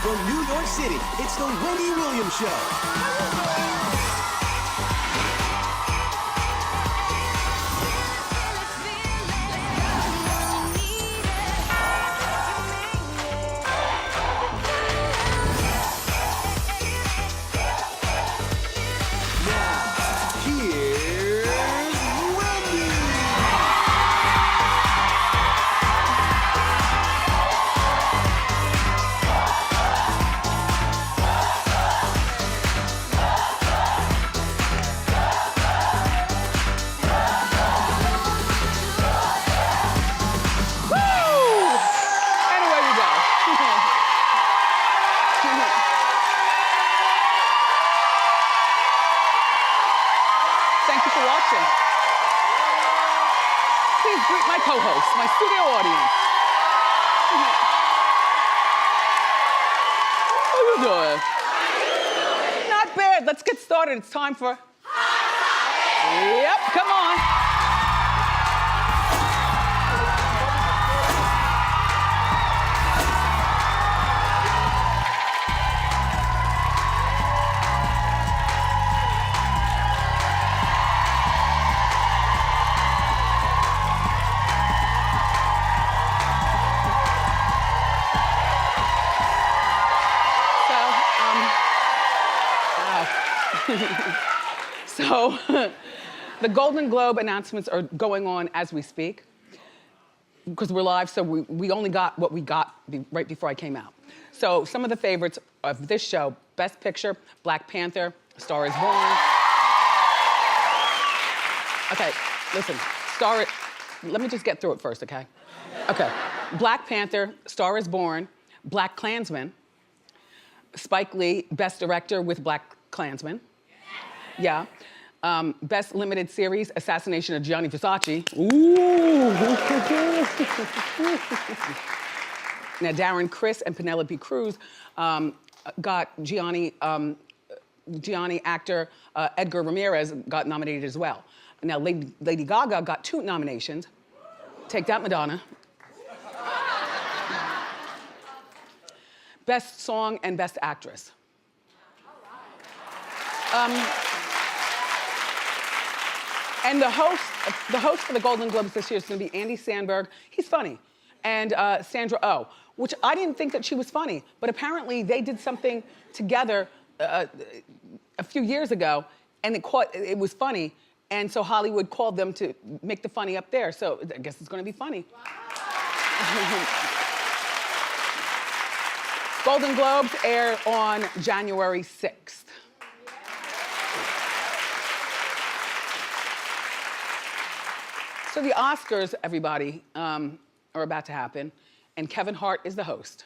From New York City, it's the Wendy Williams Show. Please greet my co-hosts, my studio audience. How you doing? Not bad. Let's get started. It's time for... Yep, come on. So, the Golden Globe announcements are going on as we speak because we're live, so we only got what we got right before I came out. So, some of the favorites of this show: Best Picture, Black Panther, A Star Is Born. Okay, listen, let me just get through it first, okay? Okay, Black Panther, Star Is Born, Black Klansman, Spike Lee, Best Director with Black Klansman. Yeah. Best Limited Series, Assassination of Gianni Versace. Ooh. Now, Darren Criss and Penelope Cruz got Gianni actor Edgar Ramirez got nominated as well. Now, Lady Gaga got 2 nominations. Take that, Madonna. Best Song and Best Actress. And the host for the Golden Globes this year is gonna be Andy Samberg. He's funny. And Sandra Oh, which I didn't think that she was funny, but apparently they did something together a few years ago, and it was funny, and so Hollywood called them to make the funny up there, so I guess it's gonna be funny. Wow. Golden Globes air on January 6th. So the Oscars, everybody, are about to happen, and Kevin Hart is the host.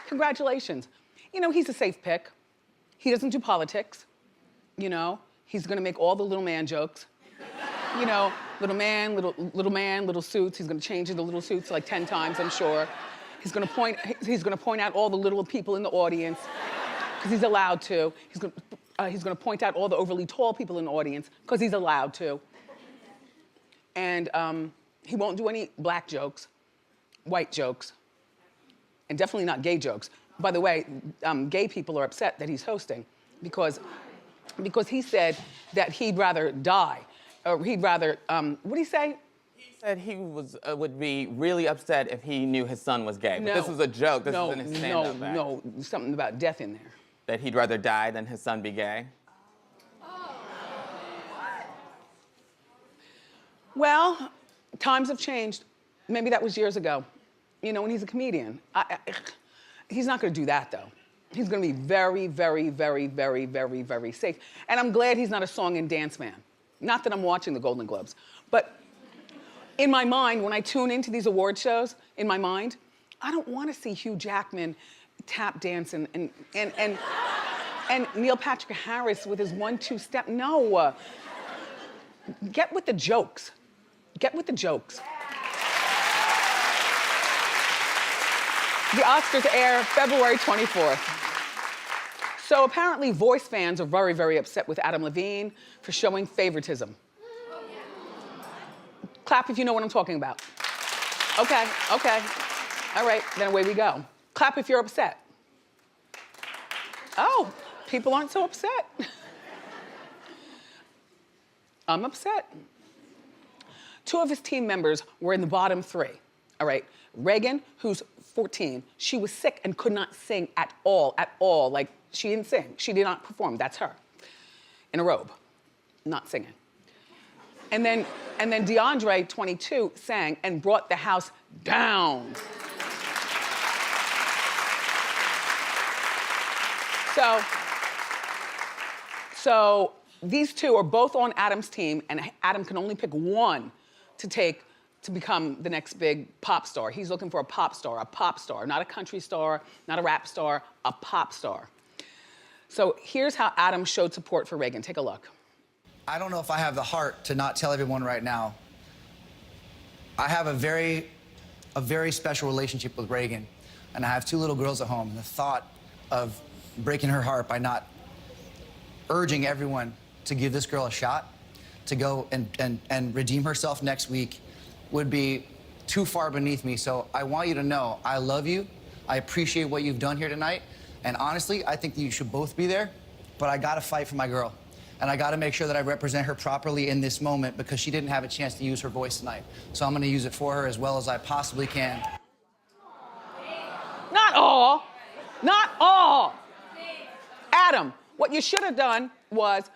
Congratulations. You know, he's a safe pick. He doesn't do politics. You know, he's gonna make all the little man jokes. You know, little man, little suits. He's gonna change into little suits like 10 times, I'm sure. He's gonna point out all the little people in the audience. Because he's allowed to. He's gonna point out all the overly tall people in the audience, because he's allowed to. And he won't do any black jokes, white jokes, and definitely not gay jokes. By the way, gay people are upset that he's hosting because he said that he'd rather die, or he'd rather, what did he say? He said he would be really upset if he knew his son was gay. But this was a joke. This isn't his stand-up act. No, something about death in there. That he'd rather die than his son be gay? Well, times have changed. Maybe that was years ago. You know, when he's a comedian. He's not gonna do that, though. He's gonna be very, very, very, very, very, very safe. And I'm glad he's not a song and dance man. Not that I'm watching the Golden Globes, but in my mind, when I tune into these award shows, in my mind, I don't wanna see Hugh Jackman tap dancing and Neil Patrick Harris with his 1-2 step. No. Get with the jokes. Get with the jokes. The Oscars air February 24th. So apparently Voice fans are very, very upset with Adam Levine for showing favoritism. Clap if you know what I'm talking about. Okay, okay. All right, then away we go. Clap if you're upset. Oh, people aren't so upset. I'm upset. 2 of his team members were in the bottom 3, all right? Reagan, who's 14, she was sick and could not sing at all. Like, she didn't sing. She did not perform. That's her. In a robe, not singing. And then DeAndre, 22, sang and brought the house down. So these 2 are both on Adam's team, and Adam can only pick one to become the next big pop star. He's looking for a pop star, not a country star, not a rap star, a pop star. So here's how Adam showed support for Reagan. Take a look. I don't know if I have the heart to not tell everyone right now. I have a very special relationship with Reagan, and I have 2 little girls at home. And the thought of breaking her heart by not urging everyone to give this girl a shot, to go and redeem herself next week, would be too far beneath me. So I want you to know I love you. I appreciate what you've done here tonight. And honestly, I think that you should both be there, but I gotta fight for my girl. And I gotta make sure that I represent her properly in this moment because she didn't have a chance to use her voice tonight. So I'm gonna use it for her as well as I possibly can. Not all, not all. Adam, what you should have done was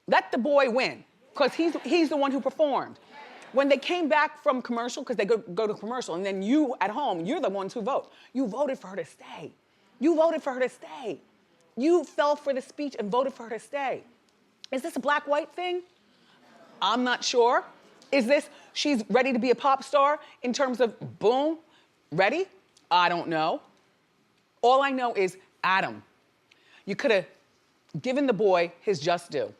let the boy win, because he's the one who performed. When they came back from commercial, because they go to commercial, and then you at home, you're the ones who vote. You voted for her to stay. You voted for her to stay. You fell for the speech and voted for her to stay. Is this a black-white thing? I'm not sure. Is this, she's ready to be a pop star in terms of boom, ready? I don't know. All I know is, Adam, you could have given the boy his just due.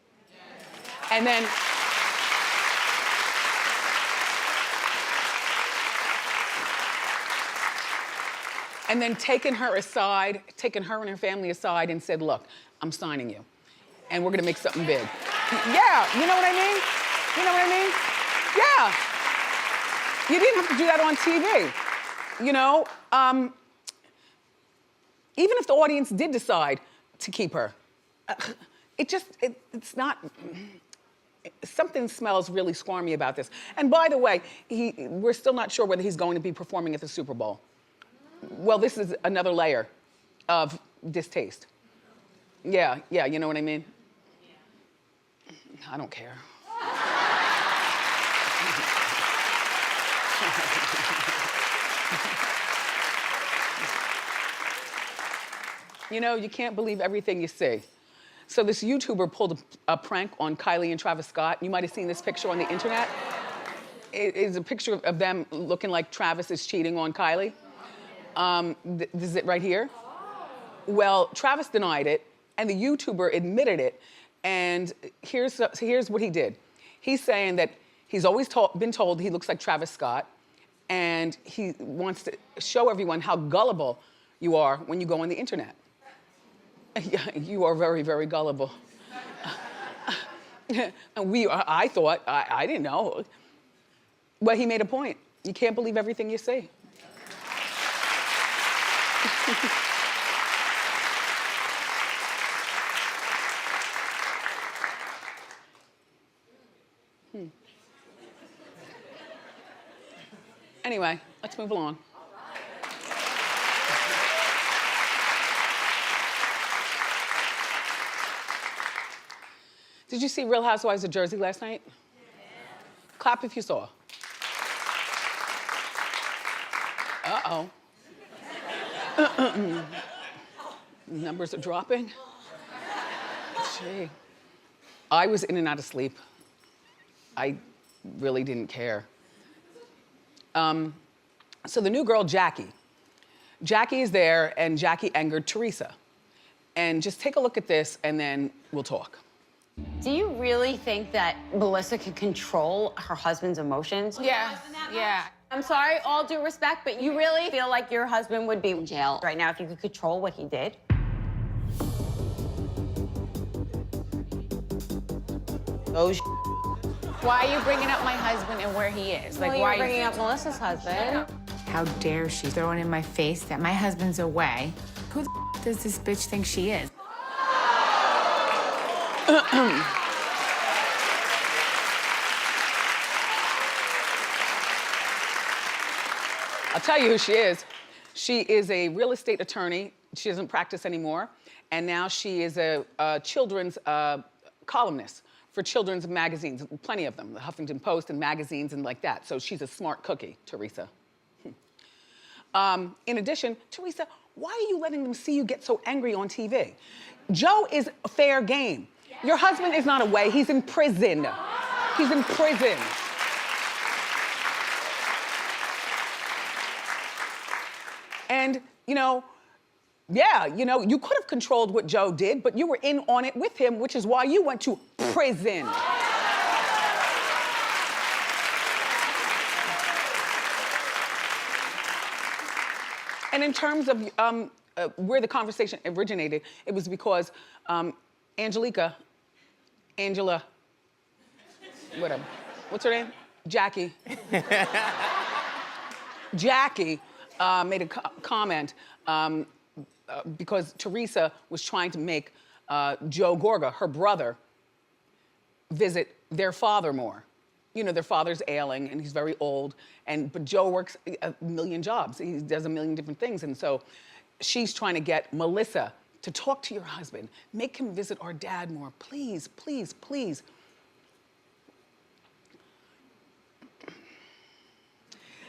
And then, taken her aside, taken her and her family aside and said, look, I'm signing you. And we're gonna make something big. Yeah, you know what I mean? You know what I mean? Yeah. You didn't have to do that on TV. You know, even if the audience did decide to keep her, it's not, something smells really squarmy about this. And by the way, we're still not sure whether he's going to be performing at the Super Bowl. Well, this is another layer of distaste. Yeah, you know what I mean? I don't care. You know, you can't believe everything you see. So this YouTuber pulled a prank on Kylie and Travis Scott. You might have seen this picture on the internet. It is a picture of them looking like Travis is cheating on Kylie. This is it right here. Well, Travis denied it, and the YouTuber admitted it. And here's what he did. He's saying that he's always been told he looks like Travis Scott, and he wants to show everyone how gullible you are when you go on the internet. Yeah, you are very, very gullible. I thought, I didn't know. But he made a point. You can't believe everything you see. Anyway, let's move along. Did you see Real Housewives of Jersey last night? Clap if you saw. Uh-oh. Numbers are dropping. Gee. I was in and out of sleep. I really didn't care. So the new girl, Jackie is there, and Jackie angered Teresa. And just take a look at this, and then we'll talk. Do you really think that Melissa could control her husband's emotions? Yeah, yeah. I'm sorry, all due respect, but you really feel like your husband would be in jail right now if you could control what he did? Those Why are you bringing up my husband and where he is? Like, Like, why why are you bringing up Melissa's husband? How dare she throw it in my face that my husband's away? Who the does this bitch think she is? I'll tell you who she is. She is a real estate attorney. She doesn't practice anymore. And now she is a children's columnist for children's magazines, plenty of them, the Huffington Post and magazines and like that. So she's a smart cookie, Teresa. In addition, Teresa, why are you letting them see you get so angry on TV? Joe is fair game. Your husband is not away, he's in prison. He's in prison. And, you know, yeah, you know, you could have controlled what Joe did, but you were in on it with him, which is why you went to prison. And in terms of where the conversation originated, it was because Angela, whatever, what's her name? Jackie. Jackie made a comment because Teresa was trying to make Joe Gorga, her brother, visit their father more. You know, their father's ailing and he's very old, but Joe works a million jobs. He does a million different things. And so she's trying to get Melissa to talk to your husband, make him visit our dad more, please, please, please.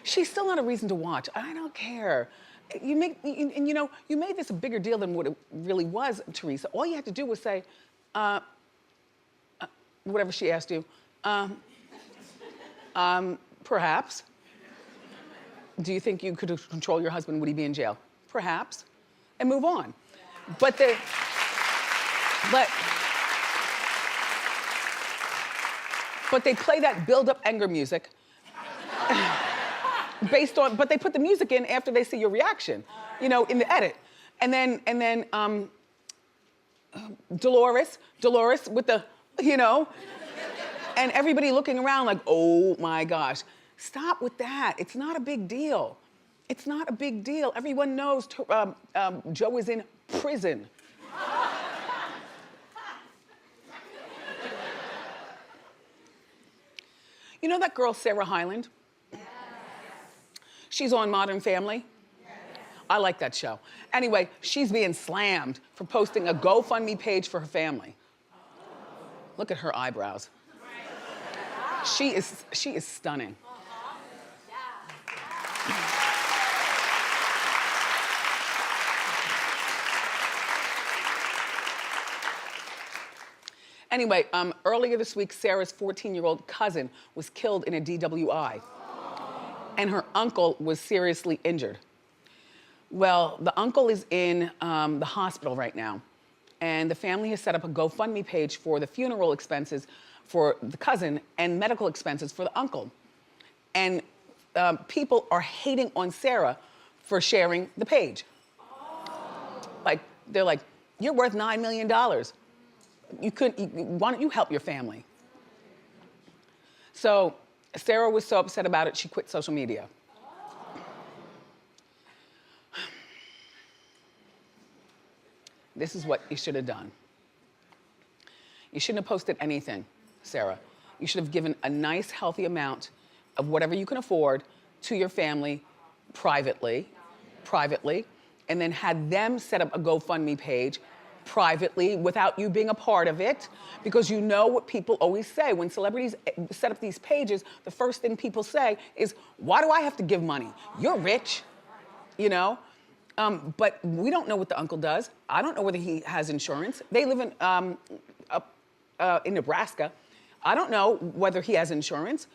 She's still not a reason to watch. I don't care. You made this a bigger deal than what it really was, Teresa. All you had to do was say, whatever she asked you, perhaps. Do you think you could control your husband? Would he be in jail? Perhaps. And move on. But they play that build-up anger music but they put the music in after they see your reaction, you know, in the edit. And then Dolores with the, you know, and everybody looking around like, oh my gosh. Stop with that. It's not a big deal. It's not a big deal. Everyone knows Joe is in prison. You know that girl, Sarah Hyland? Yes. She's on Modern Family. Yes. I like that show. Anyway, she's being slammed for posting a GoFundMe page for her family. Look at her eyebrows. She is stunning. Anyway, earlier this week, Sarah's 14-year-old cousin was killed in a DWI, and her uncle was seriously injured. Well, the uncle is in the hospital right now, and the family has set up a GoFundMe page for the funeral expenses for the cousin and medical expenses for the uncle. And people are hating on Sarah for sharing the page. Like, they're like, you're worth $9 million. Why don't you help your family? So Sarah was so upset about it, she quit social media. This is what you should have done. You shouldn't have posted anything, Sarah. You should have given a nice, healthy amount of whatever you can afford to your family privately, and then had them set up a GoFundMe page privately without you being a part of it, because you know what people always say. When celebrities set up these pages, the first thing people say is, why do I have to give money? You're rich, you know? But we don't know what the uncle does. I don't know whether he has insurance. They live in Nebraska. I don't know whether he has insurance.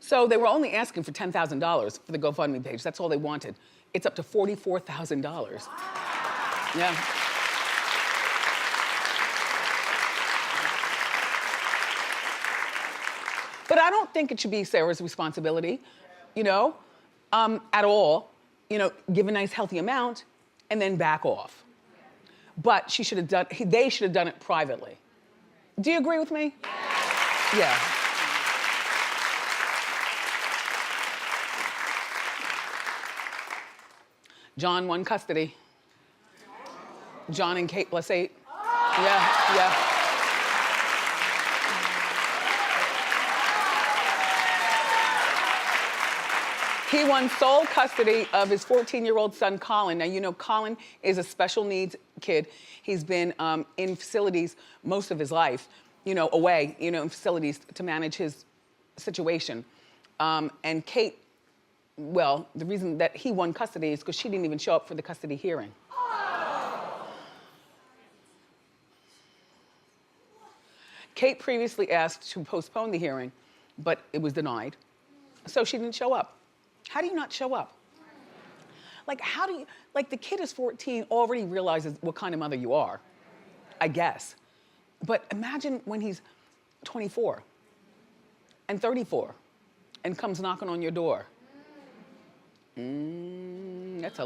So they were only asking for $10,000 for the GoFundMe page. That's all they wanted. It's up to $44,000. Yeah. But I don't think it should be Sarah's responsibility, you know, at all. You know, give a nice healthy amount and then back off. but they should have done it privately. Do you agree with me? Yeah. John won custody. John and Kate plus 8. Yeah. He won sole custody of his 14-year-old son, Colin. Now, you know, Colin is a special needs kid. He's been in facilities most of his life, you know, away, you know, in facilities to manage his situation. And Kate, well, the reason that he won custody is because she didn't even show up for the custody hearing. Kate previously asked to postpone the hearing, but it was denied. So she didn't show up. How do you not show up? Like, how do you, like, the kid is 14, already realizes what kind of mother you are, I guess. But imagine when he's 24 and 34 and comes knocking on your door. That's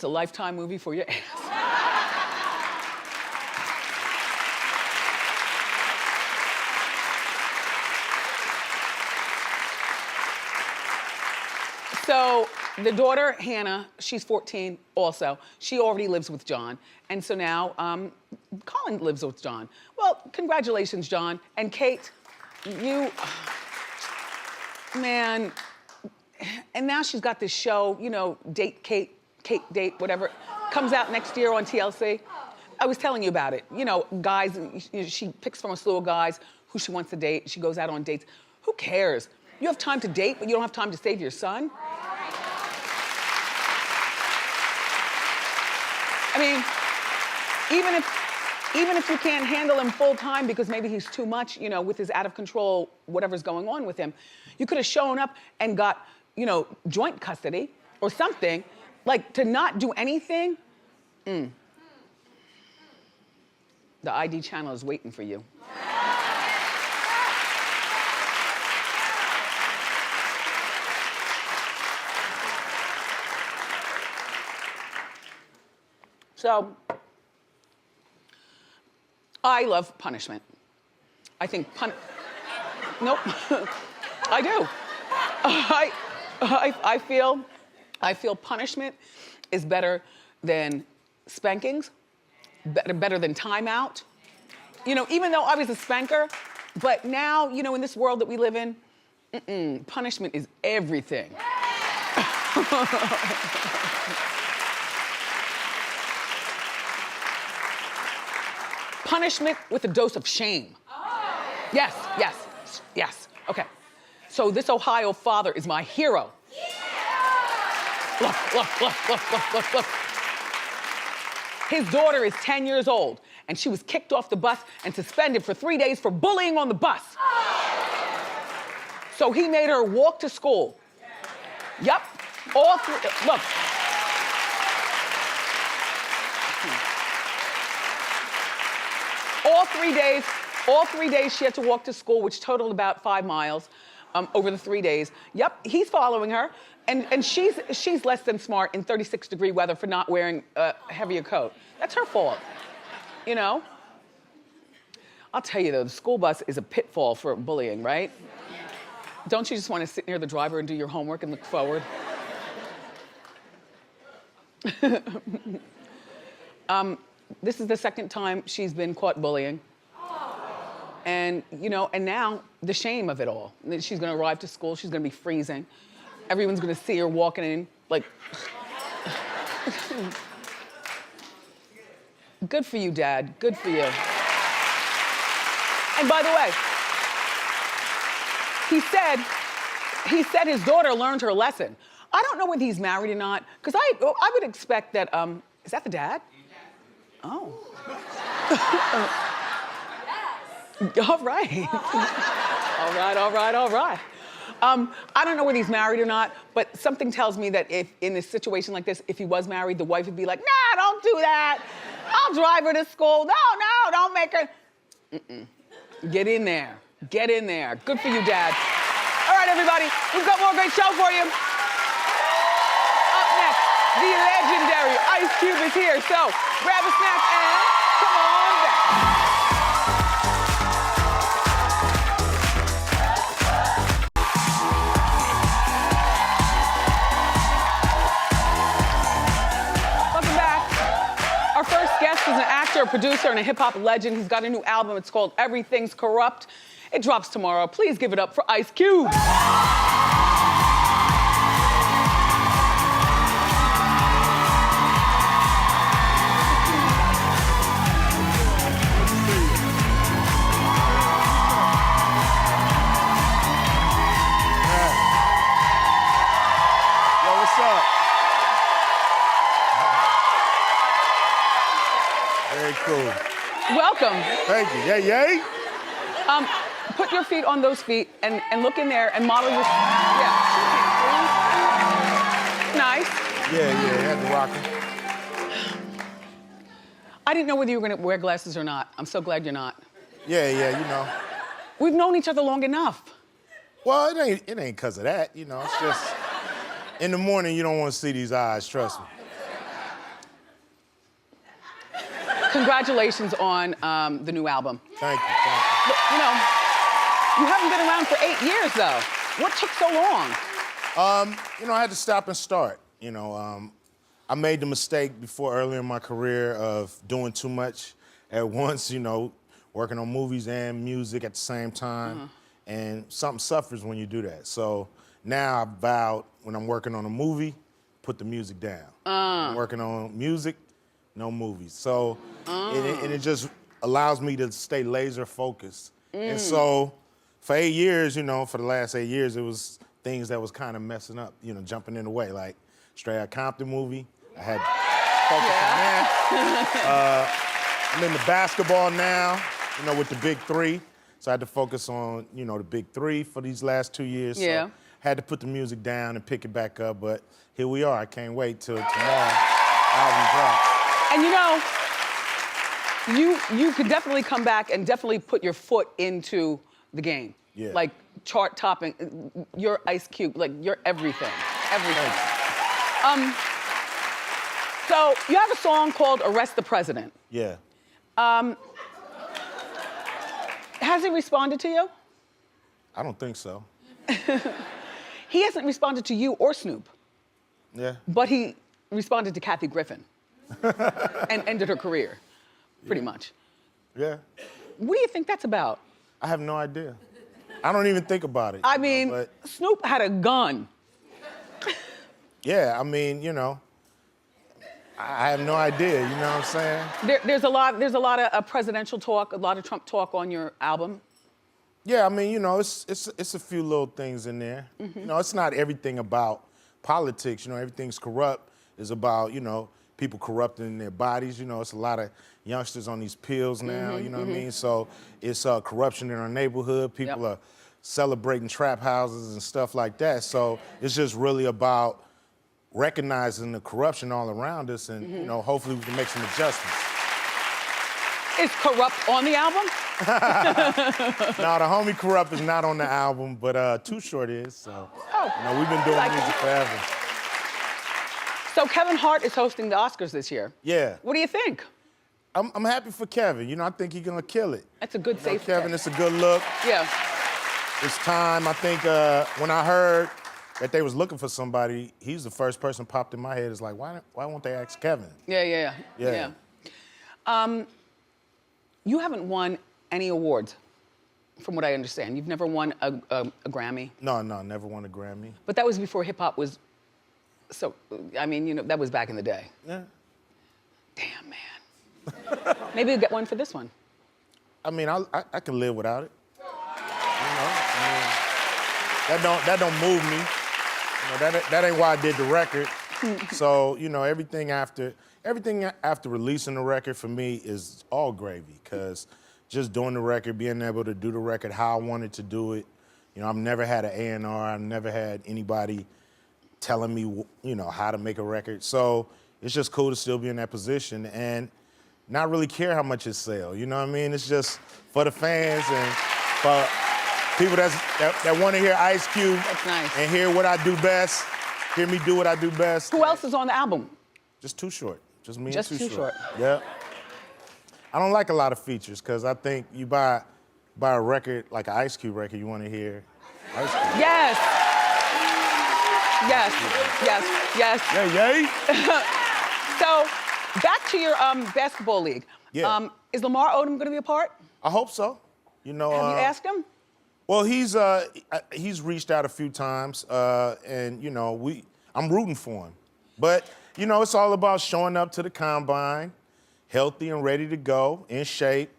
a Lifetime movie for your ass. So the daughter, Hannah, she's 14 also. She already lives with John. And so now Colin lives with John. Well, congratulations, John. And Kate, you, man, and now she's got this show, you know, Date Kate, Kate Date, whatever, comes out next year on TLC. I was telling you about it. You know, guys, she picks from a slew of guys who she wants to date. She goes out on dates. Who cares? You have time to date, but you don't have time to save your son? I mean, even if you can't handle him full time because maybe he's too much, you know, with his out of control, whatever's going on with him, you could have shown up and got, you know, joint custody or something. Like, to not do anything, the ID channel is waiting for you. So, I love punishment. I think nope, I do. I feel punishment is better than spankings, better than timeout. You know, even though I was a spanker, but now, you know, in this world that we live in, punishment is everything. Punishment with a dose of shame. Yes. Okay. So this Ohio father is my hero. Look. His daughter is 10 years old, and she was kicked off the bus and suspended for 3 days for bullying on the bus. So he made her walk to school. Yep, all three, look. All 3 days she had to walk to school, which totaled about 5 miles over the 3 days. Yep, he's following her. And she's less than smart in 36-degree weather for not wearing a heavier coat. That's her fault, you know? I'll tell you though, the school bus is a pitfall for bullying, right? Don't you just want to sit near the driver and do your homework and look forward? This is the second time she's been caught bullying. And, you know, and now the shame of it all. She's gonna arrive to school, she's gonna be freezing. Everyone's gonna see her walking in, like. Good for you, Dad, good for you. And by the way, he said his daughter learned her lesson. I don't know whether he's married or not, because I would expect that, is that the dad? Oh. All right. All right. I don't know whether he's married or not, but something tells me that if in a situation like this, if he was married, the wife would be like, nah, don't do that. I'll drive her to school. No, don't make her. Get in there. Get in there. Good for you, Dad. All right, everybody, we've got more great show for you. Up next, the legendary Ice Cube is here, so grab a snack and a producer and a hip-hop legend. He's got a new album. It's called Everything's Corrupt. It drops tomorrow. Please give it up for Ice Cube. Very cool. Welcome. Thank you. Yay, yay. Put your feet on those feet and look in there and model your. Yeah. Nice. Yeah, had to rock 'em. I didn't know whether you were gonna wear glasses or not. I'm so glad you're not. Yeah, you know. We've known each other long enough. Well, it ain't because of that, you know. It's just in the morning you don't want to see these eyes, trust me. Congratulations on the new album. Thank you. Look, you know, you haven't been around for 8 years though. What took so long? You know, I had to stop and start. You know, I made the mistake before earlier in my career of doing too much at once, you know, working on movies and music at the same time. And something suffers when you do that. So now I vowed when I'm working on a movie, put the music down. I'm working on music, no movies. So it just allows me to stay laser focused. And so for 8 years, you know, for the last 8 years, it was things that was kind of messing up, you know, jumping in the way, like Straight Outta Compton movie. I had to focus on that. I'm into basketball now, you know, with the big three. So I had to focus on, you know, the big three for these last 2 years. Yeah. So had to put the music down and pick it back up, but here we are. I can't wait till tomorrow, album drop. And you know, you could definitely come back and definitely put your foot into the game. Yeah. Like chart topping, you're Ice Cube, like you're everything, everything. So you have a song called Arrest the President. Yeah. Has he responded to you? I don't think so. He hasn't responded to you or Snoop. Yeah. But he responded to Kathy Griffin and ended her career, pretty much. Yeah. What do you think that's about? I have no idea. I don't even think about it. I mean, but Snoop had a gun. yeah, I mean, you know, I have no idea, you know what I'm saying? There's a lot of presidential talk, a lot of Trump talk on your album. Yeah, I mean, you know, it's a few little things in there. You know, it's not everything about politics, you know, everything's corrupt. It's about, you know, people corrupting their bodies, you know, it's a lot of youngsters on these pills now, you know what I mean? So it's corruption in our neighborhood. People are celebrating trap houses and stuff like that. So it's just really about recognizing the corruption all around us and, you know, hopefully we can make some adjustments. Is Corrupt on the album? No, the homie Corrupt is not on the album, but Too Short is, so. You know, we've been doing music forever. So Kevin Hart is hosting the Oscars this year. Yeah. What do you think? I'm happy for Kevin. You know, I think he's gonna kill it. That's a good safe Kevin, pick. it's a good look. Yeah. It's time. I think when I heard that they was looking for somebody, he's the first person popped in my head. It's like, why won't they ask Kevin? Yeah. You haven't won any awards, from what I understand. You've never won a Grammy. No, never won a Grammy. But that was before hip hop was. So, I mean, you know, that was back in the day. Yeah. Damn, man. Maybe you'll get one for this one. I mean, I can live without it. You know, I mean, that don't move me. You know, that ain't why I did the record. So, you know, everything after releasing the record for me is all gravy, because just doing the record, being able to do the record how I wanted to do it. You know, I've never had an A&R. I've never had anybody telling me, you know, how to make a record. So it's just cool to still be in that position and not really care how much it sells. You know what I mean? It's just for the fans and for people that want to hear Ice Cube. That's nice. And hear what I do best, hear me do what I do best. Who else is on the album? Just Too Short. Just me Just and Too Short. Yeah. I don't like a lot of features because I think you buy a record, like an Ice Cube record, you want to hear Ice Cube. Yes. Yes. Yay. So, back to your basketball league. Yeah. Is Lamar Odom gonna be a part? I hope so. You know. Have you asked him? Well, he's reached out a few times, and you know, I'm rooting for him. But you know, it's all about showing up to the combine, healthy and ready to go, in shape,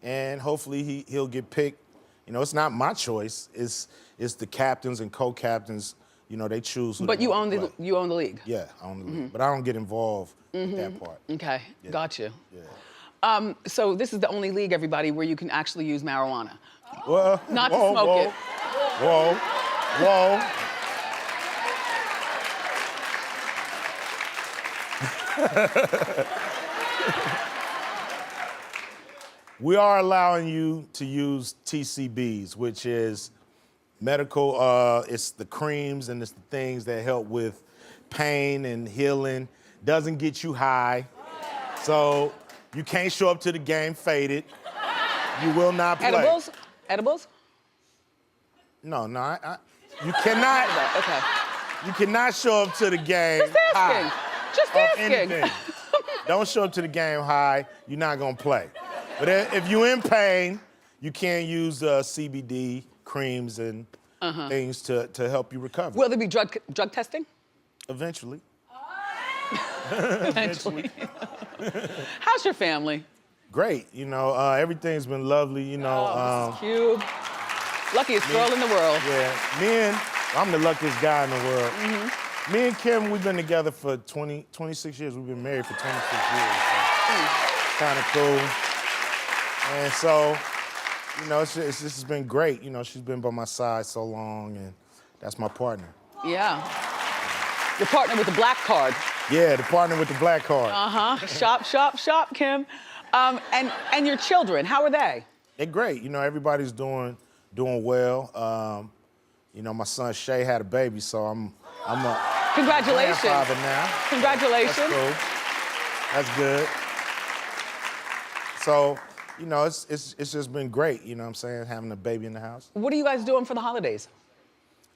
and hopefully he'll get picked. You know, it's not my choice. It's the captains and co-captains. You know, they choose. Who But they you want own to play. you own the league. Yeah, I own the league, but I don't get involved with that part. Okay, Yeah. got you. Yeah. So this is the only league, everybody, where you can actually use marijuana. Well, Not to whoa, smoke whoa, it. Whoa, whoa. We are allowing you to use TCBs, which is medical, it's the creams and it's the things that help with pain and healing. Doesn't get you high. So you can't show up to the game faded. You will not play. Edibles? Edibles? No, you cannot. Okay. You cannot show up to the game Just asking. high. Just Of asking. anything. Don't show up to the game high. You're not gonna play. But if you're in pain, you can use CBD creams and things to help you recover. Will there be drug testing? Eventually. Eventually. How's your family? Great. You know, everything's been lovely. You know. Mrs. Cube. Luckiest girl in the world. Yeah. I'm the luckiest guy in the world. Me and Kim, we've been together for 26 years. We've been married for 26 years. So kind of cool. And so, you know, this has been great. You know, she's been by my side so long, and that's my partner. Yeah. Your partner with the black card. Yeah, the partner with the black card. Shop, shop, shop, Kim. And your children, how are they? They're great. You know, everybody's doing well. You know, my son Shay had a baby, so I'm a Congratulations. grandfather now. Congratulations. That's cool. That's good. So, you know, it's just been great, you know what I'm saying, having a baby in the house. What are you guys doing for the holidays?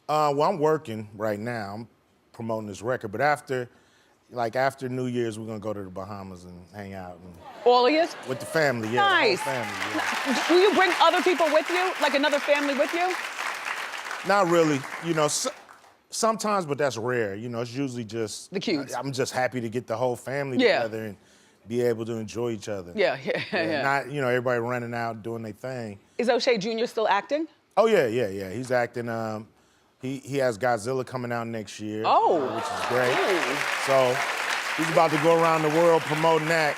Well, I'm working right now. I'm promoting this record, but after New Year's, we're gonna go to the Bahamas and hang out All of you? with the family. Yeah, Nice. the whole family. Yeah. Do you bring other people with you? Like another family with you? Not really, you know. Sometimes, but that's rare. You know, it's usually just The cutes. I'm just happy to get the whole family Yeah. together and be able to enjoy each other. Yeah. Not, you know, everybody running out doing their thing. Is O'Shea Jr. still acting? Oh yeah. He's acting. He has Godzilla coming out next year. Oh. Which is great. Ooh. So he's about to go around the world promoting that.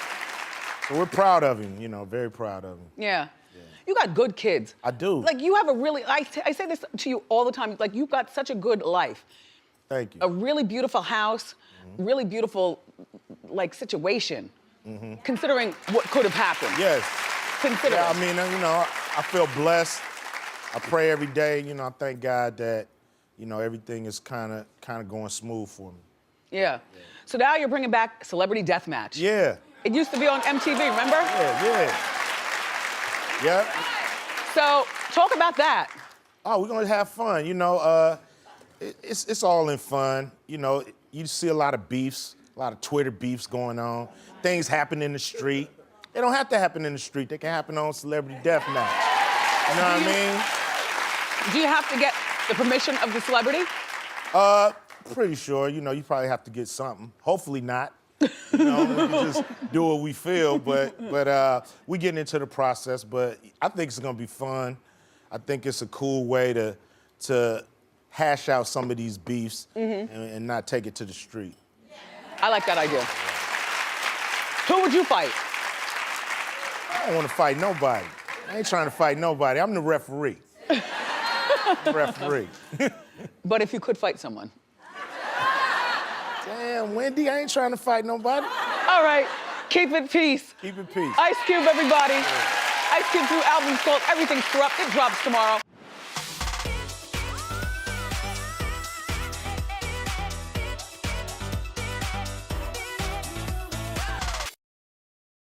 So we're proud of him. You know, very proud of him. Yeah. You got good kids. I do. Like you have a really, I say this to you all the time, like you've got such a good life. Thank you. A really beautiful house, really beautiful, like, situation, considering what could have happened. Yes. Considering. Yeah, I mean, you know, I feel blessed. I pray every day. You know, I thank God that, you know, everything is kind of going smooth for me. Yeah. So now you're bringing back Celebrity Deathmatch. Yeah. It used to be on MTV, remember? Yeah. Yep. So talk about that. Oh, we're gonna have fun. You know, it's all in fun. You know, you see a lot of beefs, a lot of Twitter beefs going on. Things happen in the street. They don't have to happen in the street. They can happen on Celebrity Deathmatch. You know what I mean? Do you have to get the permission of the celebrity? Pretty sure. You know, you probably have to get something. Hopefully not. You know, we can just do what we feel, but we getting into the process. But I think it's gonna be fun. I think it's a cool way to hash out some of these beefs and not take it to the street. I like that idea. Who would you fight? I don't want to fight nobody. I ain't trying to fight nobody. I'm the referee. But if you could fight someone. Damn, Wendy, I ain't trying to fight nobody. All right, keep it peace. Keep it peace. Ice Cube, everybody. Ice Cube's new album's called Everything's Corrupt. It drops tomorrow.